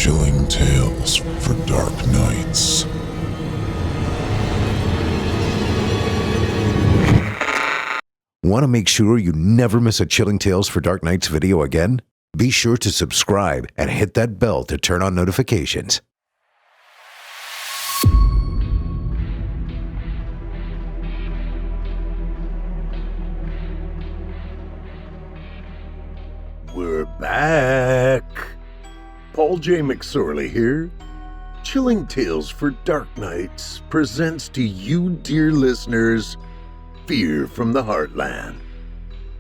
Chilling tales for dark nights. Want to make sure you never miss a Chilling Tales for Dark Nights video again? Be sure to subscribe and hit that bell to turn on notifications. We're back. Paul J. McSorley here. Chilling Tales for Dark Nights presents to you, dear listeners, Fear from the Heartland.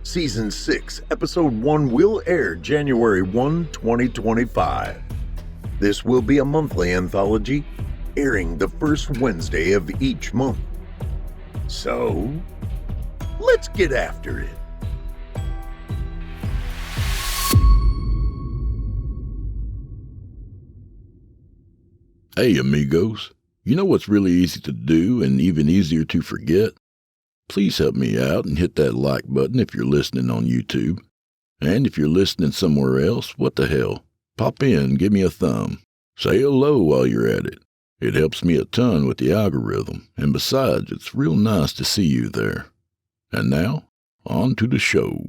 Season 6, Episode 1 will air January 1, 2025. This will be a monthly anthology, airing the first Wednesday of each month. So, let's get after it. Hey amigos, you know what's really easy to do and even easier to forget? Please help me out and hit that like button if you're listening on YouTube. And if you're listening somewhere else, what the hell? Pop in, give me a thumb. Say hello while you're at it. It helps me a ton with the algorithm, and besides, it's real nice to see you there. And now, on to the show.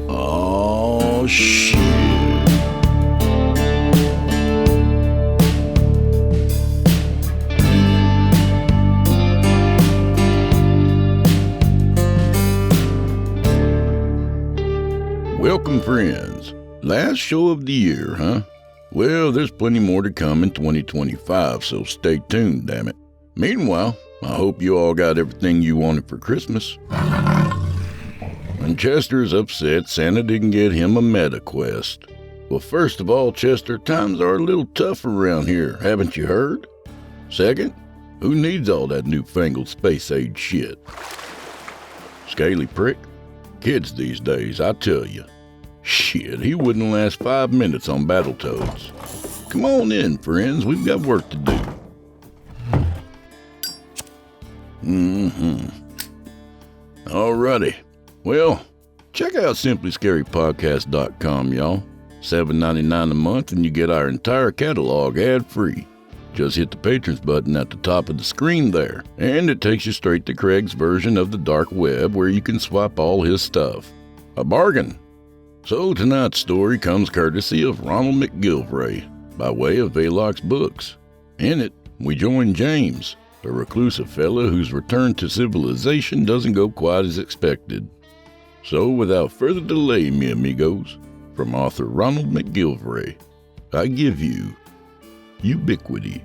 Oh, shit. Welcome, friends. Last show of the year, huh? Well, there's plenty more to come in 2025, so stay tuned, damn it. Meanwhile, I hope you all got everything you wanted for Christmas. And Chester is upset Santa didn't get him a meta quest. Well, first of all, Chester, times are a little tough around here, haven't you heard? Second, who needs all that newfangled space-age shit? Scaly prick? Kids these days, I tell you. Shit, he wouldn't last 5 minutes on Battletoads. Come on in, friends, we've got work to do. Alrighty. Well, check out simplyscarypodcast.com, y'all. $7.99 a month and you get our entire catalog ad-free. Just hit the patrons button at the top of the screen there, and it takes you straight to Craig's version of the dark web where you can swap all his stuff. A bargain! So tonight's story comes courtesy of Ronald McGillvray by way of Velox Books. In it, we join James, a reclusive fellow whose return to civilization doesn't go quite as expected. So, without further delay, mi amigos, from author Ronald McGillvray, I give you Ubiquity.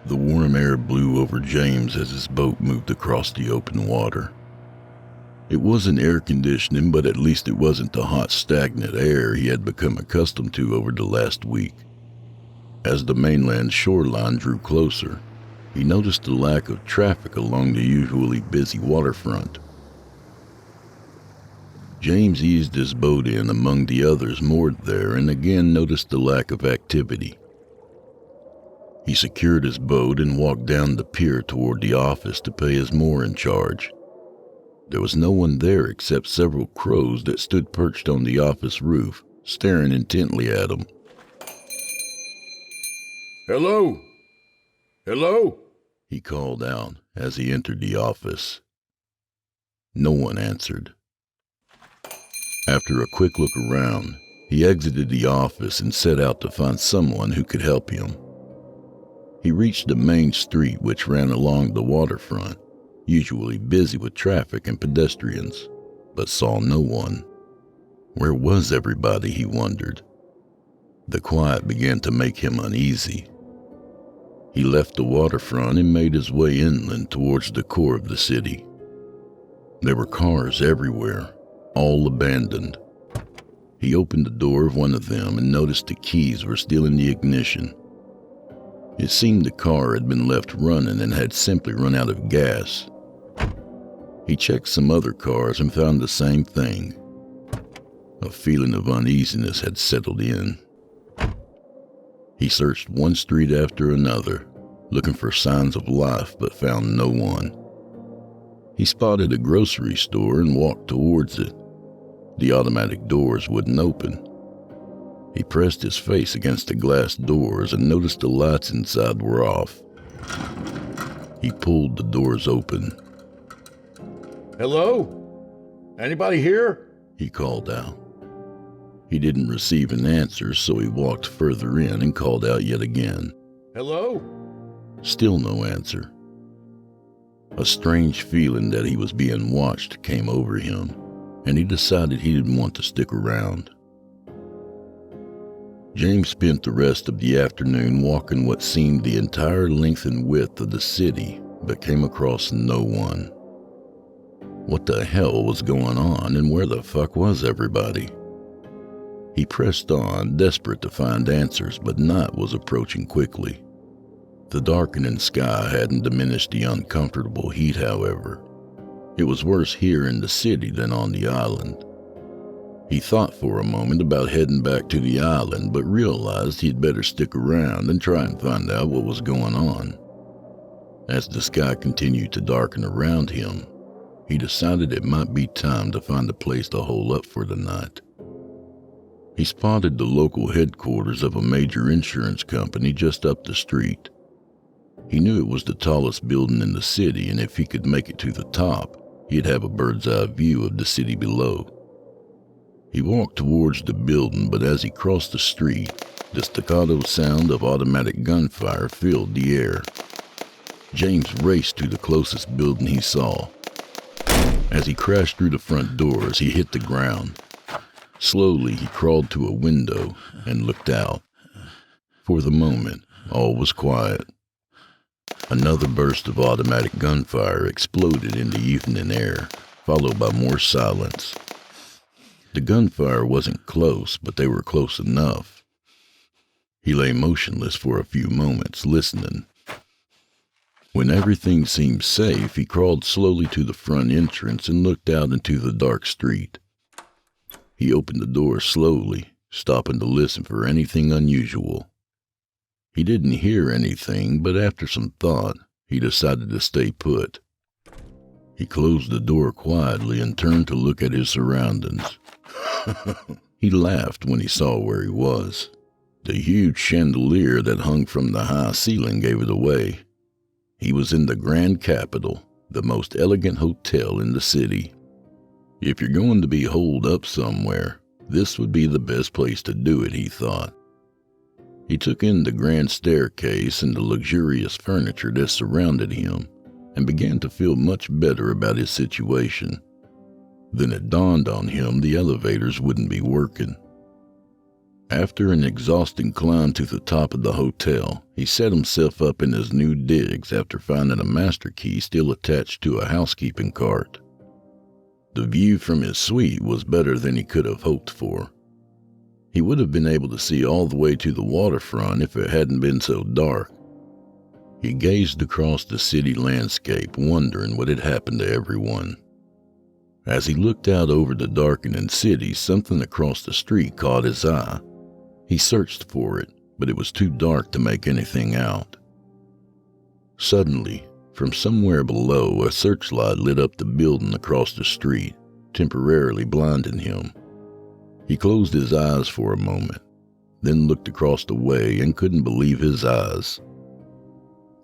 The warm air blew over James as his boat moved across the open water. It wasn't air conditioning, but at least it wasn't the hot, stagnant air he had become accustomed to over the last week. As the mainland shoreline drew closer, he noticed the lack of traffic along the usually busy waterfront. James eased his boat in among the others moored there and again noticed the lack of activity. He secured his boat and walked down the pier toward the office to pay his mooring charge. There was no one there except several crows that stood perched on the office roof, staring intently at him. "Hello? Hello?" he called out as he entered the office. No one answered. After a quick look around, he exited the office and set out to find someone who could help him. He reached the main street which ran along the waterfront, usually busy with traffic and pedestrians, but saw no one. Where was everybody, he wondered. The quiet began to make him uneasy. He left the waterfront and made his way inland towards the core of the city. There were cars everywhere, all abandoned. He opened the door of one of them and noticed the keys were still in the ignition. It seemed the car had been left running and had simply run out of gas. He checked some other cars and found the same thing. A feeling of uneasiness had settled in. He searched one street after another, looking for signs of life, but found no one. He spotted a grocery store and walked towards it. The automatic doors wouldn't open. He pressed his face against the glass doors and noticed the lights inside were off. He pulled the doors open. "Hello? Anybody here?" he called out. He didn't receive an answer, so he walked further in and called out yet again. "Hello?" Still no answer. A strange feeling that he was being watched came over him, and he decided he didn't want to stick around. James spent the rest of the afternoon walking what seemed the entire length and width of the city, but came across no one. What the hell was going on, and where the fuck was everybody? He pressed on, desperate to find answers, but night was approaching quickly. The darkening sky hadn't diminished the uncomfortable heat, however. It was worse here in the city than on the island. He thought for a moment about heading back to the island, but realized he'd better stick around and try and find out what was going on. As the sky continued to darken around him, he decided it might be time to find a place to hole up for the night. He spotted the local headquarters of a major insurance company just up the street. He knew it was the tallest building in the city, and if he could make it to the top, he'd have a bird's-eye view of the city below. He walked towards the building, but as he crossed the street, the staccato sound of automatic gunfire filled the air. James raced to the closest building he saw. As he crashed through the front doors, he hit the ground. Slowly, he crawled to a window and looked out. For the moment, all was quiet. Another burst of automatic gunfire exploded in the evening air, followed by more silence. The gunfire wasn't close, but they were close enough. He lay motionless for a few moments, listening. When everything seemed safe, he crawled slowly to the front entrance and looked out into the dark street. He opened the door slowly, stopping to listen for anything unusual. He didn't hear anything, but after some thought, he decided to stay put. He closed the door quietly and turned to look at his surroundings. He laughed when he saw where he was. The huge chandelier that hung from the high ceiling gave it away. He was in the Grand Capitol, the most elegant hotel in the city. If you're going to be holed up somewhere, this would be the best place to do it, he thought. He took in the grand staircase and the luxurious furniture that surrounded him, and began to feel much better about his situation. Then it dawned on him the elevators wouldn't be working. After an exhausting climb to the top of the hotel, he set himself up in his new digs after finding a master key still attached to a housekeeping cart. The view from his suite was better than he could have hoped for. He would have been able to see all the way to the waterfront if it hadn't been so dark. He gazed across the city landscape, wondering what had happened to everyone. As he looked out over the darkening city, something across the street caught his eye. He searched for it, but it was too dark to make anything out. Suddenly, from somewhere below, a searchlight lit up the building across the street, temporarily blinding him. He closed his eyes for a moment, then looked across the way and couldn't believe his eyes.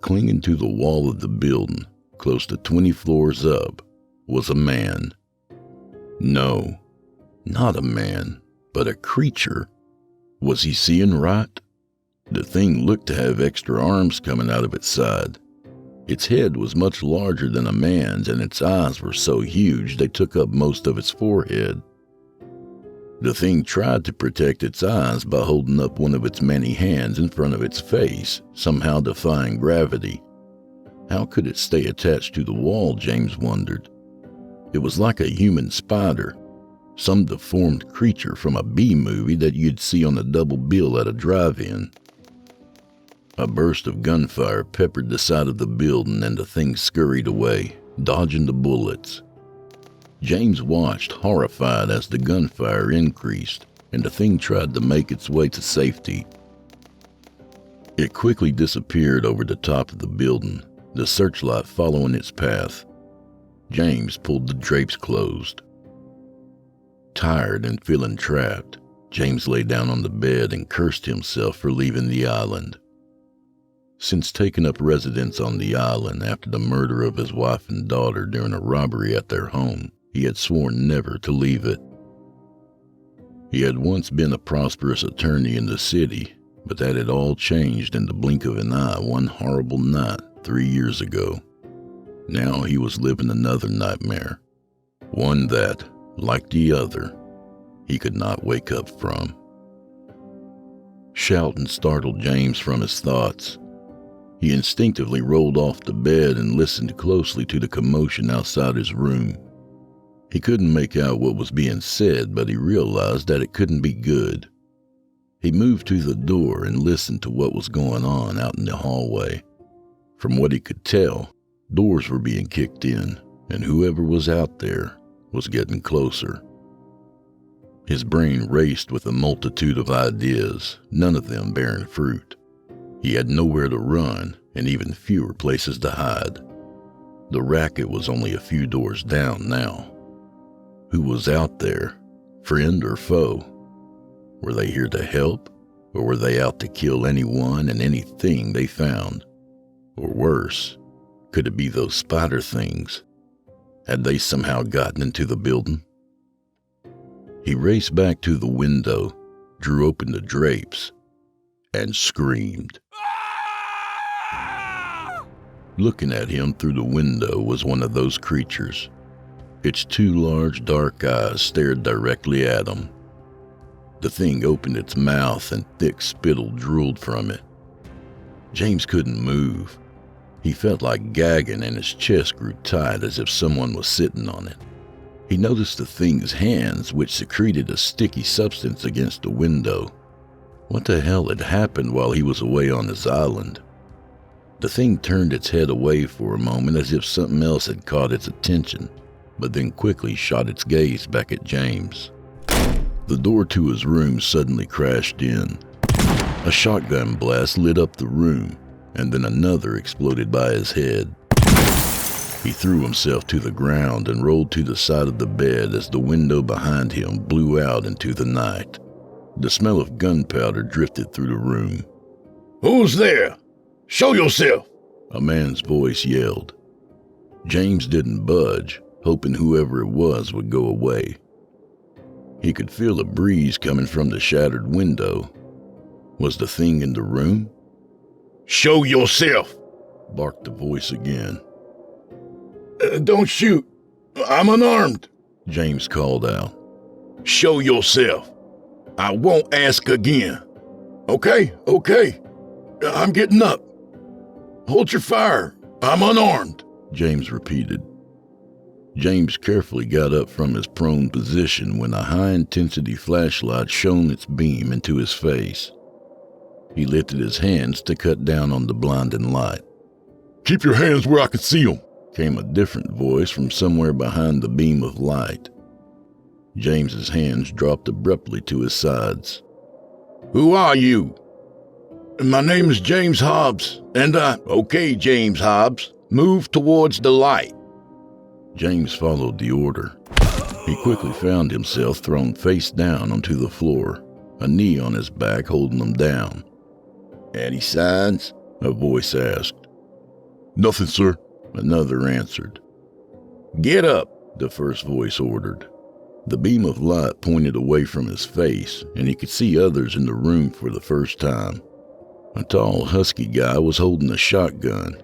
Clinging to the wall of the building, close to 20 floors up, was a man. No, not a man, but a creature. Was he seeing right? The thing looked to have extra arms coming out of its side. Its head was much larger than a man's, and its eyes were so huge they took up most of its forehead. The thing tried to protect its eyes by holding up one of its many hands in front of its face, somehow defying gravity. How could it stay attached to the wall, James wondered. It was like a human spider, some deformed creature from a B-movie that you'd see on a double bill at a drive-in. A burst of gunfire peppered the side of the building and the thing scurried away, dodging the bullets. James watched, horrified, as the gunfire increased, and the thing tried to make its way to safety. It quickly disappeared over the top of the building, the searchlight following its path. James pulled the drapes closed. Tired and feeling trapped, James lay down on the bed and cursed himself for leaving the island. Since taking up residence on the island after the murder of his wife and daughter during a robbery at their home, he had sworn never to leave it. He had once been a prosperous attorney in the city, but that had all changed in the blink of an eye one horrible night 3 years ago. Now he was living another nightmare, one that, like the other, he could not wake up from. Shouting startled James from his thoughts. He instinctively rolled off the bed and listened closely to the commotion outside his room. He couldn't make out what was being said, but he realized that it couldn't be good. He moved to the door and listened to what was going on out in the hallway. From what he could tell, doors were being kicked in, and whoever was out there was getting closer. His brain raced with a multitude of ideas, none of them bearing fruit. He had nowhere to run, and even fewer places to hide. The racket was only a few doors down now. Who was out there, friend or foe? Were they here to help, or were they out to kill anyone and anything they found? Or worse, could it be those spider things? Had they somehow gotten into the building? He raced back to the window, drew open the drapes, and screamed. Looking at him through the window was one of those creatures. Its two large dark eyes stared directly at him. The thing opened its mouth and thick spittle drooled from it. James couldn't move. He felt like gagging and his chest grew tight as if someone was sitting on it. He noticed the thing's hands, which secreted a sticky substance against the window. What the hell had happened while he was away on his island? The thing turned its head away for a moment as if something else had caught its attention, but then quickly shot its gaze back at James. The door to his room suddenly crashed in. A shotgun blast lit up the room, and then another exploded by his head. He threw himself to the ground and rolled to the side of the bed as the window behind him blew out into the night. The smell of gunpowder drifted through the room. "Who's there? Show yourself!" a man's voice yelled. James didn't budge, hoping whoever it was would go away. He could feel a breeze coming from the shattered window. Was the thing in the room? "Show yourself!" barked the voice again. "Don't shoot. I'm unarmed," James called out. "Show yourself. I won't ask again." Okay. I'm getting up. "Hold your fire. I'm unarmed," James repeated. James carefully got up from his prone position when a high-intensity flashlight shone its beam into his face. He lifted his hands to cut down on the blinding light. "Keep your hands where I can see them," came a different voice from somewhere behind the beam of light. James's hands dropped abruptly to his sides. "Who are you?" "My name is James Hobbs, and Okay, James Hobbs, move towards the light." James followed the order. He quickly found himself thrown face down onto the floor, a knee on his back holding him down. "Any signs?" a voice asked. "Nothing, sir," another answered. "Get up," the first voice ordered. The beam of light pointed away from his face, and he could see others in the room for the first time. A tall, husky guy was holding a shotgun.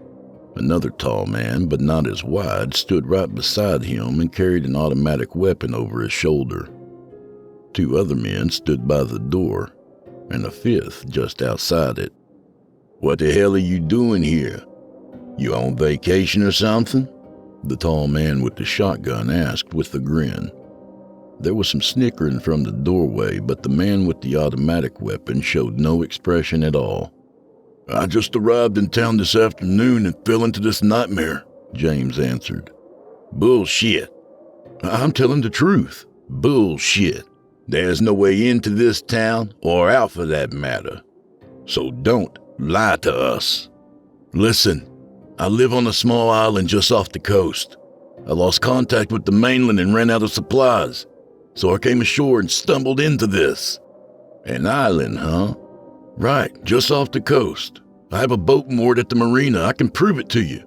Another tall man, but not as wide, stood right beside him and carried an automatic weapon over his shoulder. Two other men stood by the door, and a fifth just outside it. "What the hell are you doing here? You on vacation or something?" the tall man with the shotgun asked with a grin. There was some snickering from the doorway, but the man with the automatic weapon showed no expression at all. "I just arrived in town this afternoon and fell into this nightmare," James answered. "Bullshit." "I'm telling the truth." "Bullshit. There's no way into this town, or out for that matter. So don't lie to us. Listen, I live on a small island just off the coast. I lost contact with the mainland and ran out of supplies, so I came ashore and stumbled into this. An island, huh? Right, just off the coast. I have a boat moored at the marina. I can prove it to you.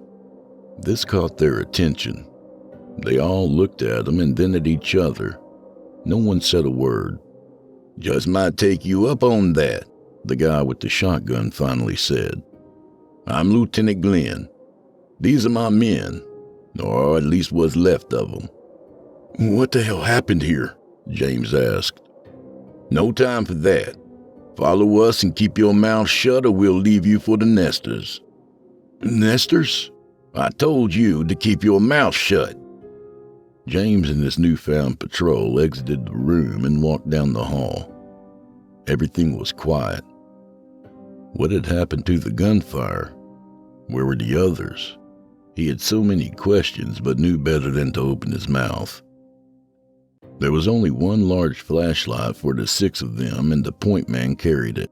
This caught their attention. They all looked at him and then at each other. No one said a word. Just might take you up on that, the guy with the shotgun finally said. I'm Lieutenant Glenn. These are my men, or at least what's left of them. What the hell happened here? James asked. No time for that. Follow us and keep your mouth shut or we'll leave you for the nesters. Nesters? I told you to keep your mouth shut. James and his newfound patrol exited the room and walked down the hall. Everything was quiet. What had happened to the gunfire? Where were the others? He had so many questions but knew better than to open his mouth. There was only one large flashlight for the 6 of them, and the point man carried it.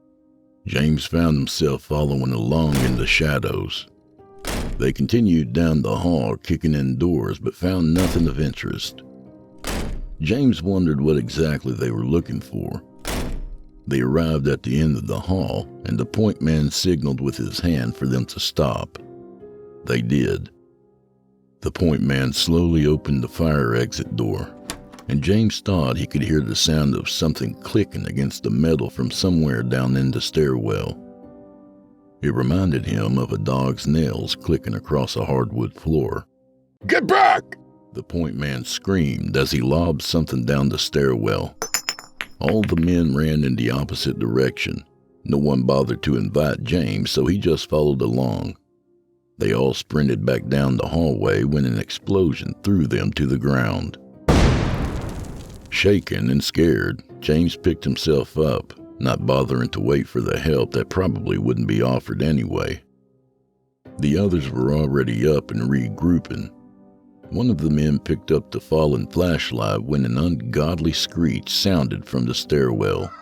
James found himself following along in the shadows. They continued down the hall, kicking in doors, but found nothing of interest. James wondered what exactly they were looking for. They arrived at the end of the hall, and the point man signaled with his hand for them to stop. They did. The point man slowly opened the fire exit door, and James thought he could hear the sound of something clicking against the metal from somewhere down in the stairwell. It reminded him of a dog's nails clicking across a hardwood floor. Get back! The point man screamed as he lobbed something down the stairwell. All the men ran in the opposite direction. No one bothered to invite James, so he just followed along. They all sprinted back down the hallway when an explosion threw them to the ground. Shaken and scared, James picked himself up, not bothering to wait for the help that probably wouldn't be offered anyway. The others were already up and regrouping. One of the men picked up the fallen flashlight when an ungodly screech sounded from the stairwell.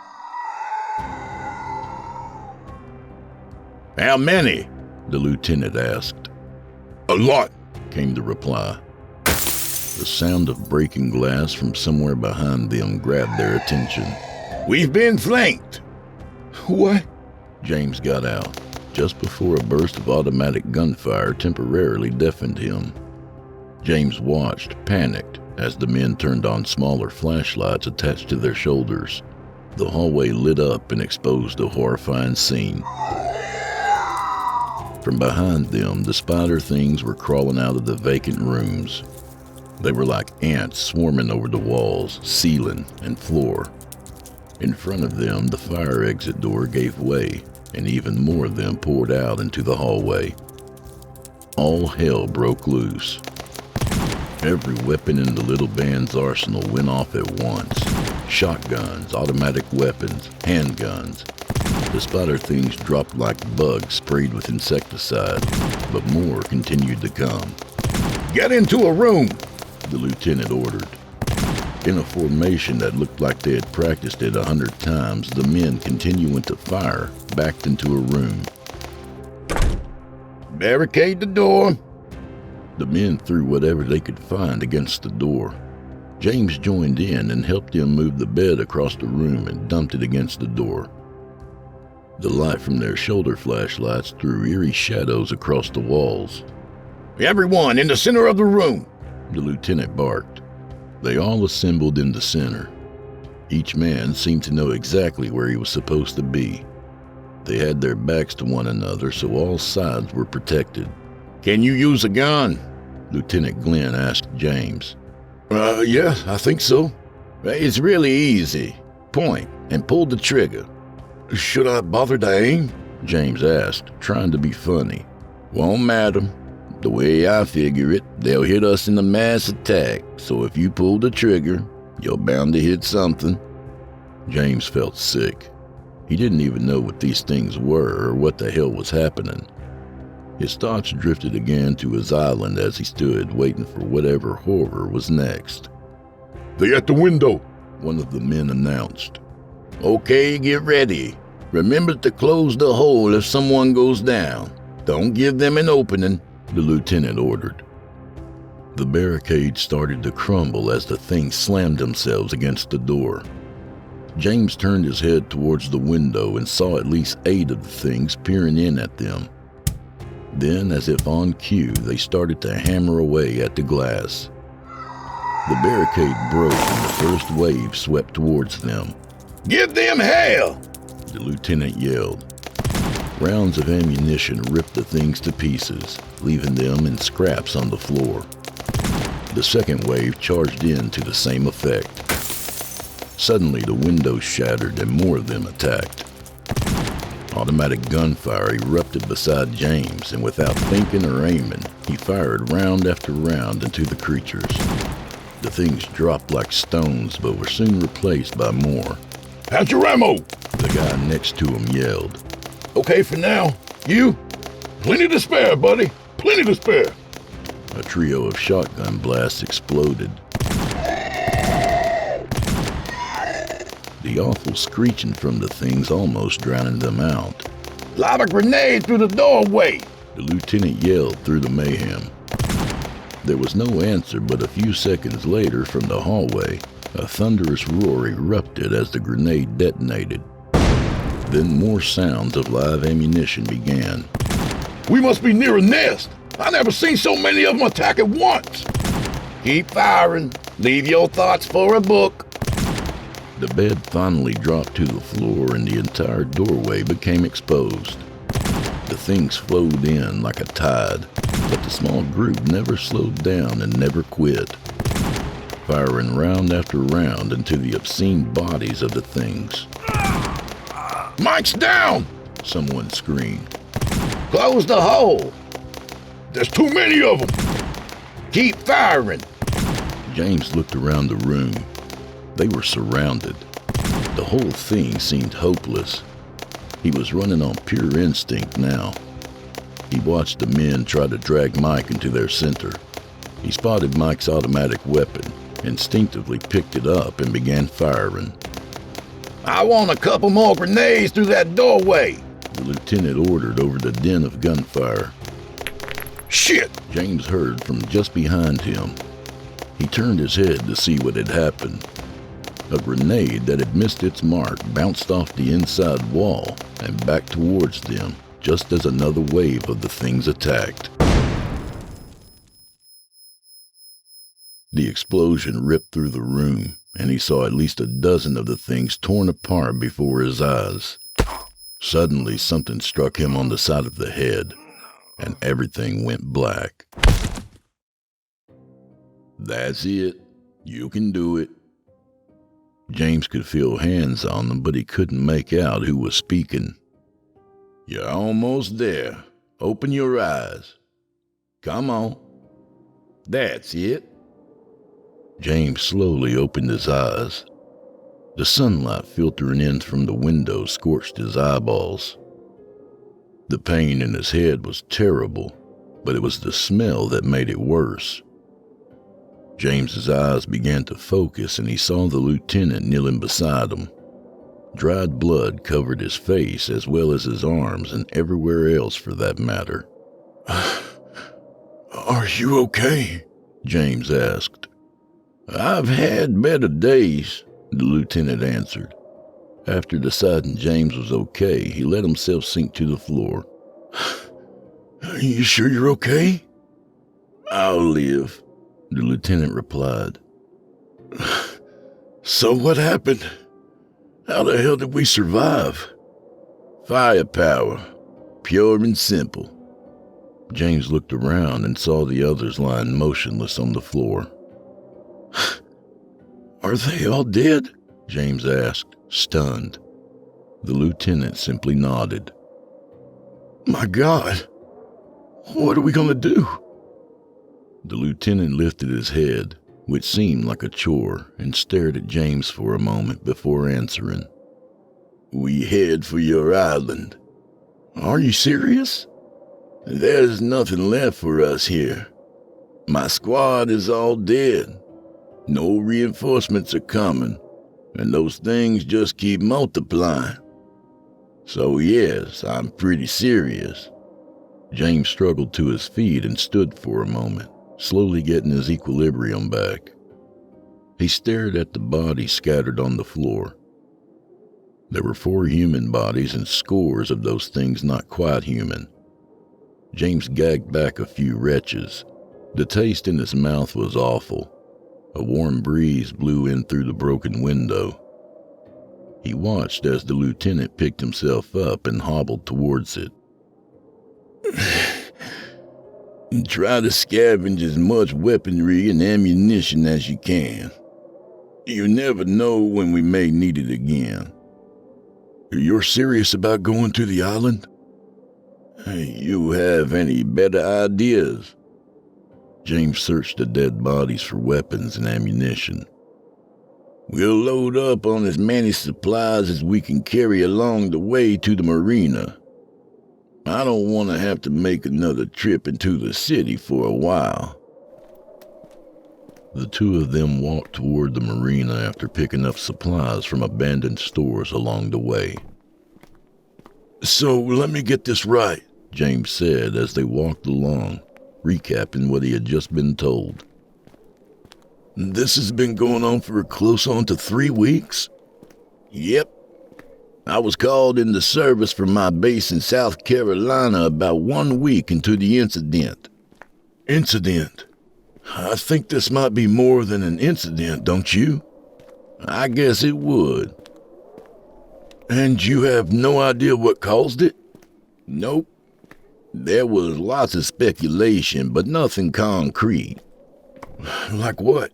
How many? The lieutenant asked. A lot, came the reply. The sound of breaking glass from somewhere behind them grabbed their attention. We've been flanked. What? James got out, just before a burst of automatic gunfire temporarily deafened him. James watched, panicked, as the men turned on smaller flashlights attached to their shoulders. The hallway lit up and exposed a horrifying scene. From behind them, the spider things were crawling out of the vacant rooms. They were like ants swarming over the walls, ceiling, and floor. In front of them, the fire exit door gave way, and even more of them poured out into the hallway. All hell broke loose. Every weapon in the little band's arsenal went off at once. Shotguns, automatic weapons, handguns. The spider things dropped like bugs sprayed with insecticide, but more continued to come. Get into a room, the lieutenant ordered. In a formation that looked like they had practiced it 100 times, the men, continuing to fire, backed into a room. Barricade the door. The men threw whatever they could find against the door. James joined in and helped them move the bed across the room and dumped it against the door. The light from their shoulder flashlights threw eerie shadows across the walls. Everyone in the center of the room, the lieutenant barked. They all assembled in the center. Each man seemed to know exactly where he was supposed to be. They had their backs to one another, so all sides were protected. Can you use a gun? Lieutenant Glenn asked James. Yeah, I think so. It's really easy. Point and pull the trigger. Should I bother to aim? James asked, trying to be funny. Won't matter. The way I figure it, they'll hit us in a mass attack, so if you pull the trigger, you're bound to hit something. James felt sick. He didn't even know what these things were or what the hell was happening. His thoughts drifted again to his island as he stood waiting for whatever horror was next. They're at the window, one of the men announced. Okay, get ready. Remember to close the hole if someone goes down. Don't give them an opening, the lieutenant ordered. The barricade started to crumble as the things slammed themselves against the door. James turned his head towards the window and saw at least 8 of the things peering in at them. Then, as if on cue, they started to hammer away at the glass. The barricade broke and the first wave swept towards them. "Give them hell!" the lieutenant yelled. Rounds of ammunition ripped the things to pieces, leaving them in scraps on the floor. The second wave charged in to the same effect. Suddenly, the windows shattered and more of them attacked. Automatic gunfire erupted beside James, and without thinking or aiming, he fired round after round into the creatures. The things dropped like stones, but were soon replaced by more. "How's your ammo?" the guy next to him yelled. "Okay for now. You? Plenty to spare, buddy. Plenty to spare." A trio of shotgun blasts exploded. The awful screeching from the things almost drowning them out. "Lob a grenade through the doorway!" the lieutenant yelled through the mayhem. There was no answer, but a few seconds later from the hallway, a thunderous roar erupted as the grenade detonated. Then more sounds of live ammunition began. "We must be near a nest! I never seen so many of them attack at once!" "Keep firing. Leave your thoughts for a book." The bed finally dropped to the floor and the entire doorway became exposed. The things flowed in like a tide, but the small group never slowed down and never quit, firing round after round into the obscene bodies of the things. "Mike's down!" someone screamed. "Close the hole!" "There's too many of them!" "Keep firing!" James looked around the room. They were surrounded. The whole thing seemed hopeless. He was running on pure instinct now. He watched the men try to drag Mike into their center. He spotted Mike's automatic weapon, instinctively picked it up and began firing. "I want a couple more grenades through that doorway," the lieutenant ordered over the din of gunfire. "Shit!" James heard from just behind him. He turned his head to see what had happened. A grenade that had missed its mark bounced off the inside wall and back towards them just as another wave of the things attacked. The explosion ripped through the room, and he saw at least a dozen of the things torn apart before his eyes. Suddenly, something struck him on the side of the head, and everything went black. "That's it. You can do it." James could feel hands on them, but he couldn't make out who was speaking. "You're almost there. Open your eyes. Come on. That's it." James slowly opened his eyes. The sunlight filtering in from the window scorched his eyeballs. The pain in his head was terrible, but it was the smell that made it worse. James's eyes began to focus and he saw the lieutenant kneeling beside him. Dried blood covered his face as well as his arms and everywhere else for that matter. "Are you okay?" James asked. "I've had better days," the lieutenant answered. After deciding James was okay, he let himself sink to the floor. "Are you sure you're okay?" "I'll live," the lieutenant replied. "So what happened? How the hell did we survive?" "Firepower. Pure and simple." James looked around and saw the others lying motionless on the floor. "Are they all dead?" James asked, stunned. The lieutenant simply nodded. "My God, what are we going to do?" The lieutenant lifted his head, which seemed like a chore, and stared at James for a moment before answering. "We head for your island." "Are you serious?" "There's nothing left for us here. My squad is all dead. No reinforcements are coming, and those things just keep multiplying. So yes, I'm pretty serious. James struggled to his feet and stood for a moment, slowly getting his equilibrium back. He stared at the bodies scattered on the floor. There were 4 human bodies and scores of those things not quite human. James gagged back a few retches. The taste in his mouth was awful. A warm breeze blew in through the broken window. He watched as the lieutenant picked himself up and hobbled towards it. Try to scavenge as much weaponry and ammunition as you can. You never know when we may need it again. You're serious about going to the island? You have any better ideas? James searched the dead bodies for weapons and ammunition. We'll load up on as many supplies as we can carry along the way to the marina. I don't want to have to make another trip into the city for a while. The 2 of them walked toward the marina after picking up supplies from abandoned stores along the way. So let me get this right, James said as they walked along, recapping what he had just been told. This has been going on for close on to 3 weeks? Yep. I was called into service from my base in South Carolina about 1 week into the incident. Incident? I think this might be more than an incident, don't you? I guess it would. And you have no idea what caused it? Nope. There was lots of speculation, but nothing concrete. Like what?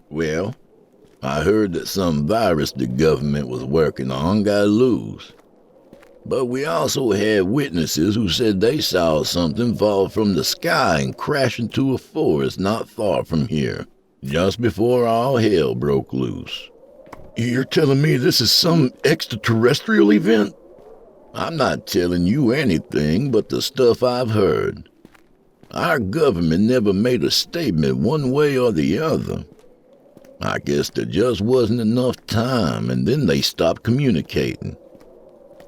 Well, I heard that some virus the government was working on got loose. But we also had witnesses who said they saw something fall from the sky and crash into a forest not far from here, just before all hell broke loose. You're telling me this is some extraterrestrial event? I'm not telling you anything but the stuff I've heard. Our government never made a statement one way or the other. I guess there just wasn't enough time, and then they stopped communicating.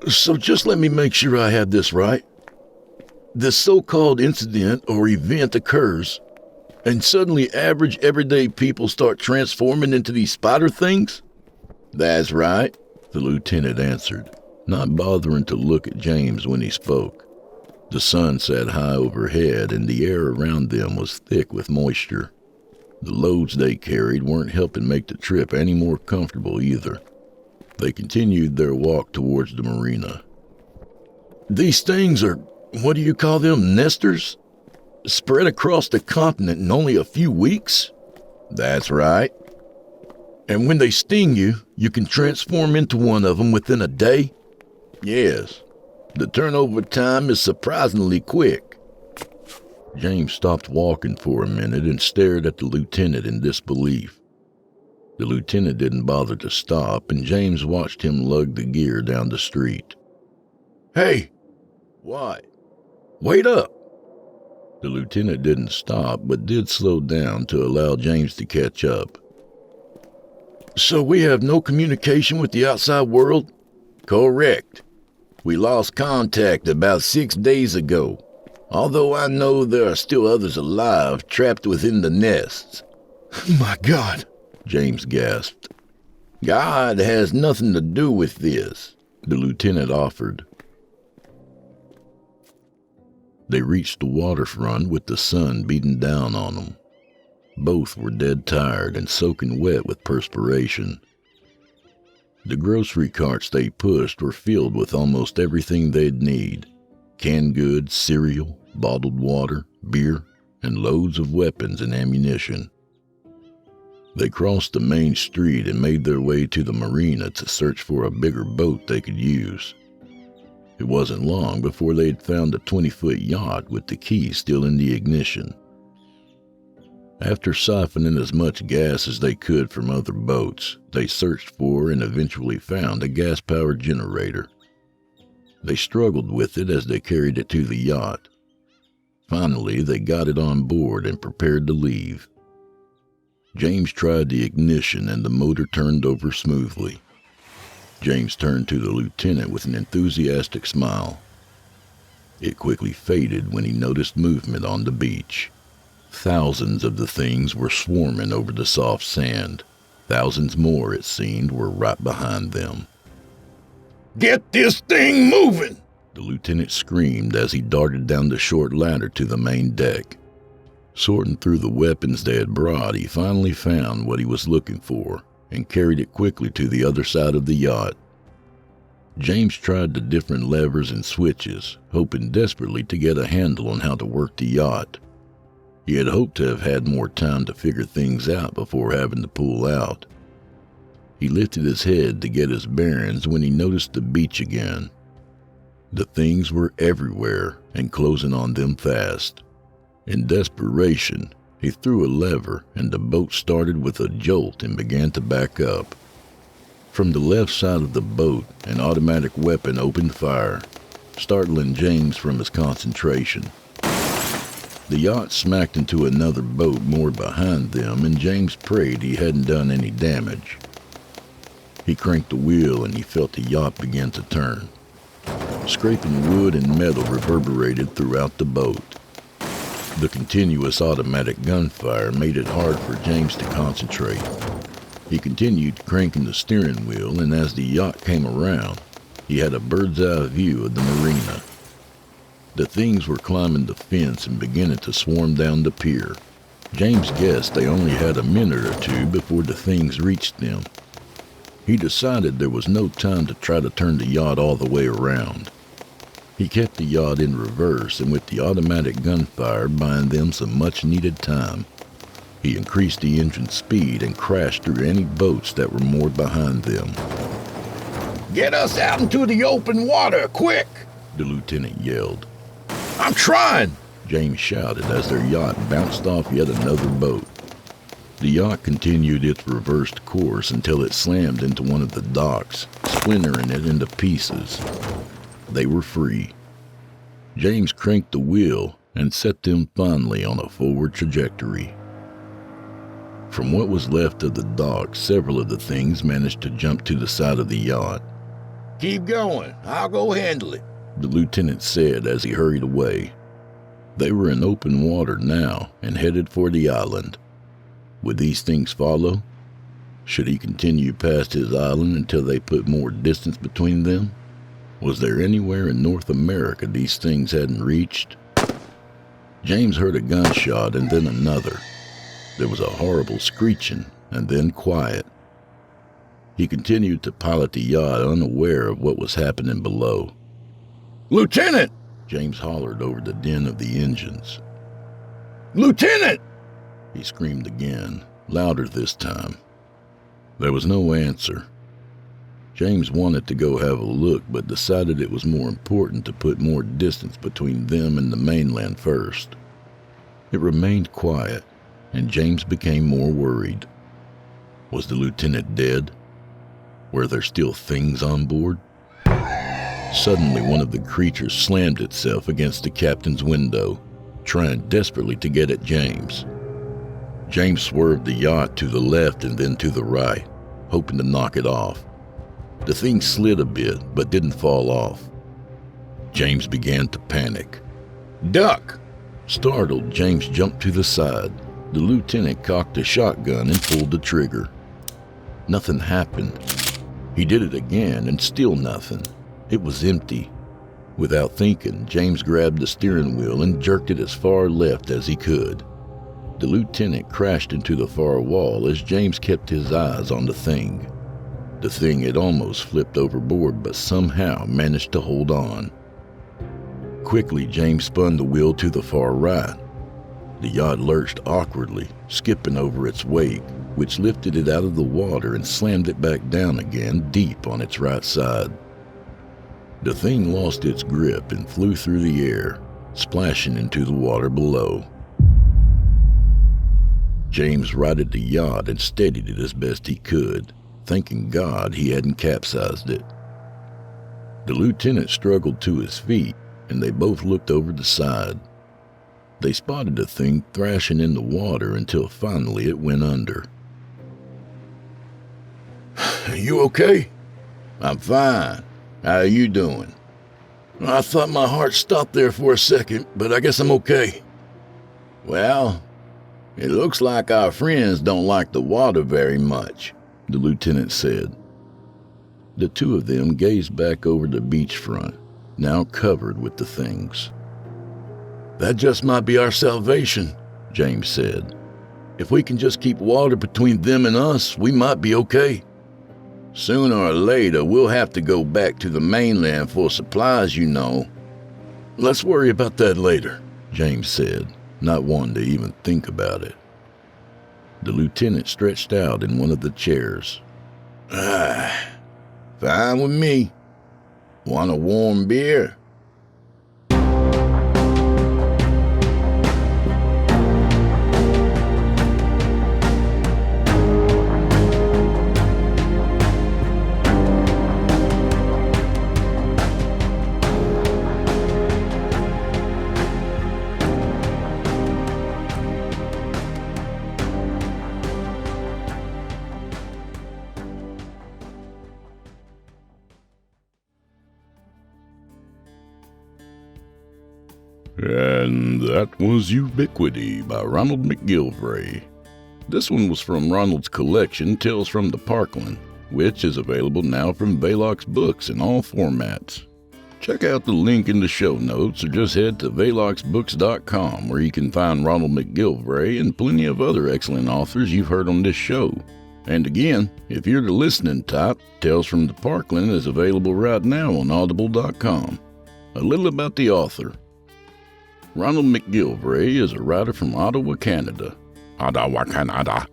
So just let me make sure I have this right. This so-called incident or event occurs, and suddenly average everyday people start transforming into these spider things? That's right, the lieutenant answered, not bothering to look at James when he spoke. The sun sat high overhead, and the air around them was thick with moisture. The loads they carried weren't helping make the trip any more comfortable either. They continued their walk towards the marina. These things are, what do you call them, nesters? Spread across the continent in only a few weeks? That's right. And when they sting you, you can transform into one of them within a day? Yes. The turnover time is surprisingly quick. James stopped walking for a minute and stared at the lieutenant in disbelief. The lieutenant didn't bother to stop, and James watched him lug the gear down the street. Hey! What? Wait up! The lieutenant didn't stop, but did slow down to allow James to catch up. So we have no communication with the outside world? Correct. We lost contact about 6 days ago, although I know there are still others alive trapped within the nests. My God! James gasped. God has nothing to do with this, the lieutenant offered. They reached the waterfront with the sun beating down on them. Both were dead tired and soaking wet with perspiration. The grocery carts they pushed were filled with almost everything they'd need: canned goods, cereal, bottled water, beer, and loads of weapons and ammunition. They crossed the main street and made their way to the marina to search for a bigger boat they could use. It wasn't long before they'd found a 20-foot yacht with the key still in the ignition. After siphoning as much gas as they could from other boats, they searched for and eventually found a gas-powered generator. They struggled with it as they carried it to the yacht. Finally, they got it on board and prepared to leave. James tried the ignition and the motor turned over smoothly. James turned to the lieutenant with an enthusiastic smile. It quickly faded when he noticed movement on the beach. Thousands of the things were swarming over the soft sand. Thousands more, it seemed, were right behind them. "Get this thing moving!" the lieutenant screamed as he darted down the short ladder to the main deck. Sorting through the weapons they had brought, he finally found what he was looking for and carried it quickly to the other side of the yacht. James tried the different levers and switches, hoping desperately to get a handle on how to work the yacht. He had hoped to have had more time to figure things out before having to pull out. He lifted his head to get his bearings when he noticed the beach again. The things were everywhere and closing on them fast. In desperation, he threw a lever and the boat started with a jolt and began to back up. From the left side of the boat, an automatic weapon opened fire, startling James from his concentration. The yacht smacked into another boat moored behind them, and James prayed he hadn't done any damage. He cranked the wheel and he felt the yacht begin to turn. Scraping wood and metal reverberated throughout the boat. The continuous automatic gunfire made it hard for James to concentrate. He continued cranking the steering wheel, and as the yacht came around, he had a bird's-eye view of the marina. The things were climbing the fence and beginning to swarm down the pier. James guessed they only had a minute or two before the things reached them. He decided there was no time to try to turn the yacht all the way around. He kept the yacht in reverse, and with the automatic gunfire buying them some much-needed time, he increased the engine speed and crashed through any boats that were moored behind them. "Get us out into the open water, quick!" the lieutenant yelled. "I'm trying!" James shouted as their yacht bounced off yet another boat. The yacht continued its reversed course until it slammed into one of the docks, splintering it into pieces. They were free. James cranked the wheel and set them finally on a forward trajectory. From what was left of the dock, several of the things managed to jump to the side of the yacht. "Keep going, I'll go handle it," the lieutenant said as he hurried away. They were in open water now and headed for the island. Would these things follow? Should he continue past his island until they put more distance between them? Was there anywhere in North America these things hadn't reached? James heard a gunshot and then another. There was a horrible screeching and then quiet. He continued to pilot the yacht, unaware of what was happening below. "Lieutenant!" James hollered over the din of the engines. "Lieutenant!" he screamed again, louder this time. There was no answer. James wanted to go have a look, but decided it was more important to put more distance between them and the mainland first. It remained quiet, and James became more worried. Was the lieutenant dead? Were there still things on board? Suddenly, one of the creatures slammed itself against the captain's window, trying desperately to get at James. James swerved the yacht to the left and then to the right, hoping to knock it off. The thing slid a bit, but didn't fall off. James began to panic. "Duck!" Startled, James jumped to the side. The lieutenant cocked a shotgun and pulled the trigger. Nothing happened. He did it again, and still nothing. It was empty. Without thinking, James grabbed the steering wheel and jerked it as far left as he could. The lieutenant crashed into the far wall as James kept his eyes on the thing. The thing had almost flipped overboard, but somehow managed to hold on. Quickly, James spun the wheel to the far right. The yacht lurched awkwardly, skipping over its wake, which lifted it out of the water and slammed it back down again, deep on its right side. The thing lost its grip and flew through the air, splashing into the water below. James righted the yacht and steadied it as best he could, thanking God he hadn't capsized it. The lieutenant struggled to his feet, and they both looked over the side. They spotted the thing thrashing in the water until finally it went under. "You okay?" I'm fine. How are you doing? I thought my heart stopped there for a second, but I guess I'm okay. Well, it looks like our friends don't like the water very much, the lieutenant said. The two of them gazed back over the beachfront, now covered with the things. That just might be our salvation, James said. If we can just keep water between them and us, we might be okay. Sooner or later, we'll have to go back to the mainland for supplies, you know. Let's worry about that later, James said, not wanting to even think about it. The lieutenant stretched out in one of the chairs. Fine with me. Want a warm beer? And that was Ubiquity by Ronald McGillvray. This one was from Ronald's collection, Tales from the Parkland, which is available now from Velox Books in all formats. Check out the link in the show notes or just head to veloxbooks.com where you can find Ronald McGillvray and plenty of other excellent authors you've heard on this show. And again, if you're the listening type, Tales from the Parkland is available right now on audible.com. A little about the author. Ronald McGillvray is a writer from Ottawa, Canada. Ottawa, Canada.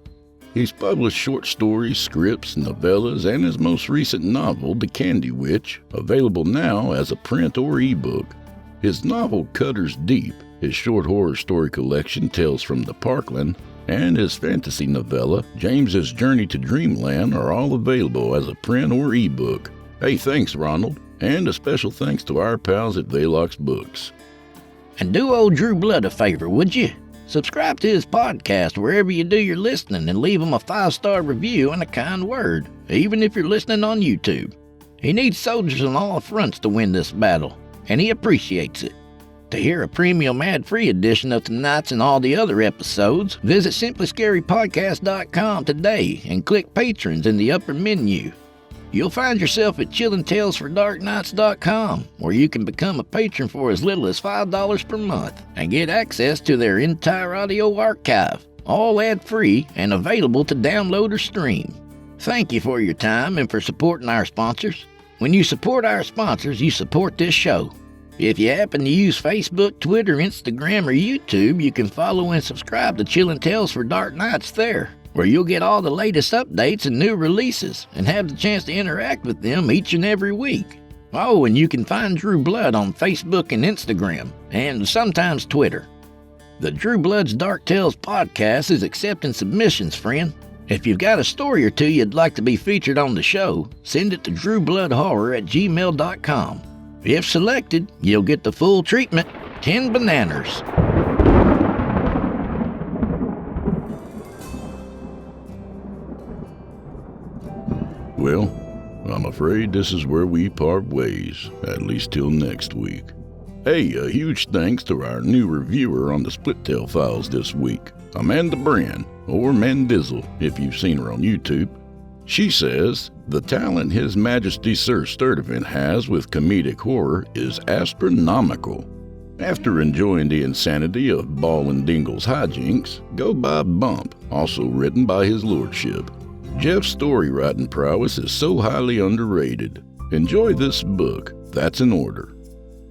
He's published short stories, scripts, novellas, and his most recent novel, The Candy Witch, available now as a print or ebook. His novel Cutters Deep, his short horror story collection Tales from the Parkland, and his fantasy novella, James's Journey to Dreamland, are all available as a print or ebook. Hey, thanks, Ronald, and a special thanks to our pals at Velox Books. And do old Drew Blood a favor, would you? Subscribe to his podcast wherever you do your listening and leave him a 5-star review and a kind word, even if you're listening on YouTube. He needs soldiers on all fronts to win this battle, and he appreciates it. To hear a premium ad-free edition of tonight's and all the other episodes, visit simplyscarypodcast.com today and click Patrons in the upper menu. You'll find yourself at chillingtalesfordarknights.com, where you can become a patron for as little as $5 per month and get access to their entire audio archive, all ad-free and available to download or stream. Thank you for your time and for supporting our sponsors. When you support our sponsors, you support this show. If you happen to use Facebook, Twitter, Instagram, or YouTube, you can follow and subscribe to Chilling Tales for Dark Nights there, where you'll get all the latest updates and new releases and have the chance to interact with them each and every week. Oh, and you can find Drew Blood on Facebook and Instagram, and sometimes Twitter. The Drew Blood's Dark Tales podcast is accepting submissions, friend. If you've got a story or two you'd like to be featured on the show, send it to drewbloodhorror@gmail.com. If selected, you'll get the full treatment, 10 bananas. Well, I'm afraid this is where we part ways, at least till next week. Hey, a huge thanks to our new reviewer on the Split Tail Files this week, Amanda Brand, or Mandizzle if you've seen her on YouTube. She says, the talent His Majesty Sir Sturdivant has with comedic horror is astronomical. After enjoying the insanity of Ball and Dingle's hijinks, go buy Bump, also written by His Lordship. Jeff's story writing prowess is so highly underrated. Enjoy this book. That's in order.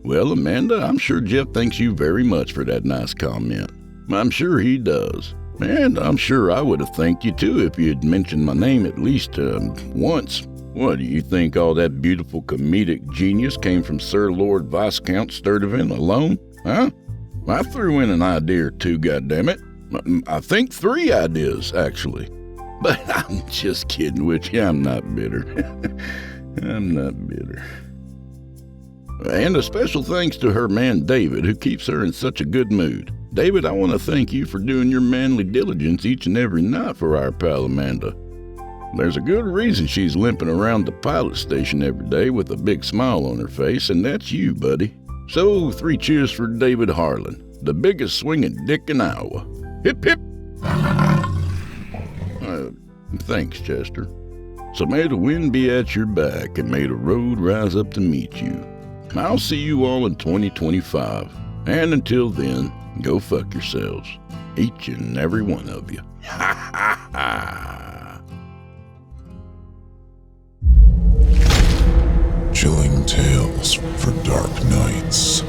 Well, Amanda, I'm sure Jeff thanks you very much for that nice comment. I'm sure he does. And I'm sure I would have thanked you too if you'd mentioned my name at least once. What, do you think all that beautiful comedic genius came from Sir Lord Viscount Sturdivant alone? Huh? I threw in an idea or two, goddammit. I think 3 ideas, actually. But I'm just kidding with you. I'm not bitter. I'm not bitter. And a special thanks to her man David, who keeps her in such a good mood. David, I want to thank you for doing your manly diligence each and every night for our pal Amanda. There's a good reason she's limping around the pilot station every day with a big smile on her face, and that's you, buddy. So, 3 cheers for David Harlan, the biggest swinging dick in Iowa. Hip, hip! Thanks, Chester. So may the wind be at your back, and may the road rise up to meet you. I'll see you all in 2025, and until then, go fuck yourselves. Each and every one of you. Ha ha ha! Chilling tales for dark nights.